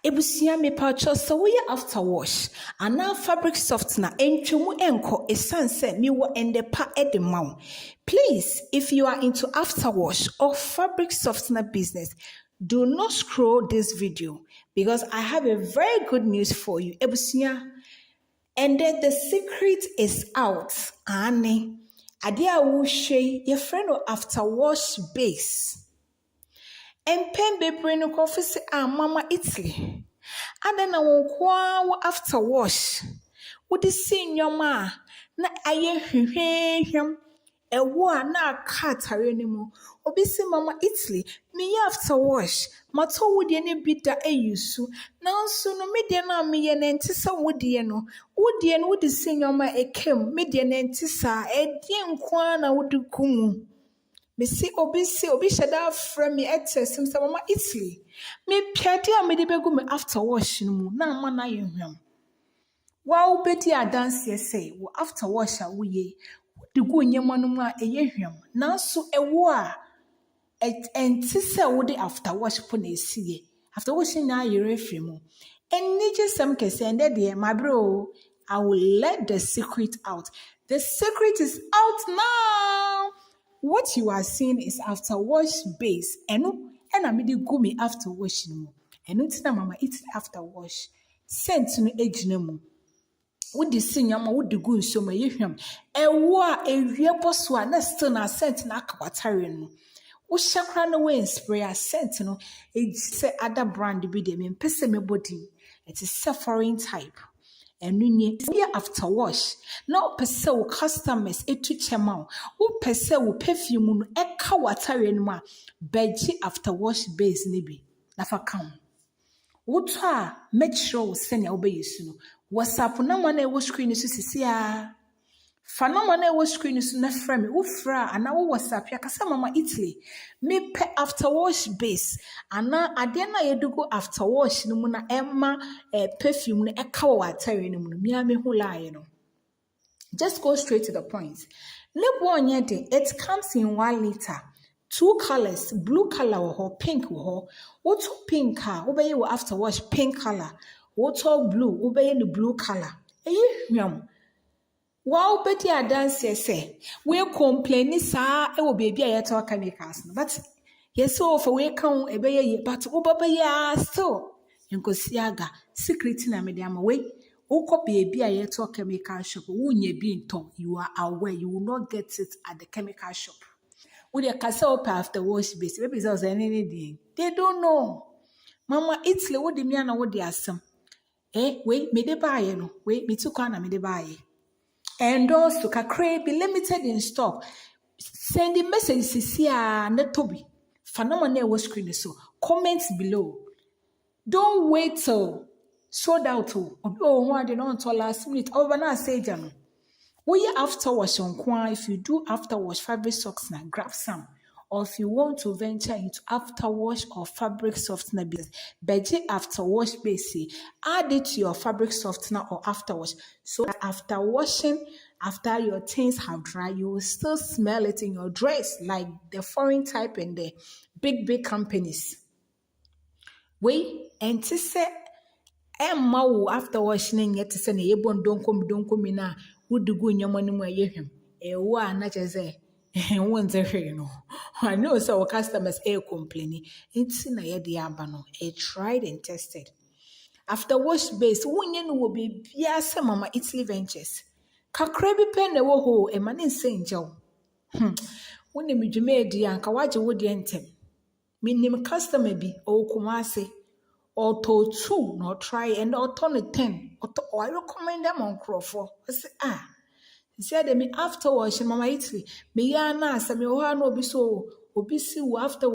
Ebusia me pacho so we after wash. And now fabric softener entwemu enko esanse me wo ende pa edemau. Please, if you are into after wash or fabric softener business, do not scroll this video because I have a very good news for you. Ebusia, and then the secret is out. Ane, ade a wo hwe your friend after wash base. Mpɛn bebree no kɔfo sɛ mama Italy. Ada na wɔn koa wɔ after wash. Wode si nneɛma a na ayɛ hwehwɛhwɛm. Ɛwo a na aka atare no mu. Obi si mama Italy, meyɛ after wash. Matɔ wo deɛ no bi da ayi so. Nanso no me deɛ no a meyɛ no ɛnte sɛ wo deɛ no. Wo deɛ no wode si nneɛma a ɛkam. Me deɛ no ɛnte saa. Ɛdeɛ nko ara na wode gu mu. Me see obi shada from me sim say mama Italy. Me piade a me de begu me after wash no mu na ama na yehwam. Wa wo bedi adanse say wo after wash a wo ye. De gu nyema no mu a eyehwam. Nanso ewo a enti se wo de after wash po na esiye. After wash na yere free mu. Eni je sam kese ende de my bro, I will let the secret out. The secret is out now. What you are seeing is after wash base. Eno, and I made go me after wash no. Eno tina mama eat after wash. Sent no age no mo. What the senior ma would the good so my yam. Ewa a real boss one that still na sent na akawatarian. Wo shakra no way spray a sent no. It say other brand be them in pese me body. It is suffering type. Ɛno nie after wash na opese wo customers etu chema wo pese wo perfume no eka watare no ma beji after wash base ne bi na fa kan wo to a make sure wo sene wo be yesu no WhatsApp na ma na e wo screen so sisi a fa na ma na e wo screen so na fra me wo fra ana wo WhatsApp ya kasa mama Italy me pe after wash base ana ade na yedugo after wash no mu na emma perfume no eka wo atare no mu no mia me hu lae no. Just go straight to the point. Label onye de it comes in 1 liter. 2 colors, blue color or pink or what pink car obey you after wash pink color. What blue obey the blue color. Wow, Betty a dance say we complain sa e will be a talk chemicals. But yes, so for we count a bay but obaba still. Nkosiaga secret na medium way. Copy a talk chemical shop. When you be in town, you are aware you will not get it at the chemical shop. With your castle after wash base, maybe there's anything. They don't know. Mama, it's what the me and what they are some. Wait, me de buy no. Wait, me too can me de buy. And also, Kakre be limited in stock. Send the message here, not Toby. Phenomenal was screen so. Comments below. Don't wait till sold out. Oh, why they don't tell last minute. Oh, but now say, Jano. We after wash on Kwan. If you do after wash fabric socks now, grab some. Or if you want to venture into after wash or fabric softener business, Beji after wash base, add it to your fabric softener or after wash. So that after washing, after your things have dried, you will still smell it in your dress like the foreign type and the big companies. Wait, and to say, Emma after washing yet to send a yebon don't come in a would do good your money where you him. A one not as a won't you know. I know so our customers are complaining. It's in a yadiabano, a tried and tested. After wash base, one will be Biasa Mama Italy Ventures. Kakrebi pen a woho, a man in Saint Joe. When you made the Ankawaja would enter. Meaning customer be o Kumase or to 2 nor try and or turn 10 or I recommend them on Crawford. I say, said me after washing Mama Italy. Me yana, some you no be so, obisi after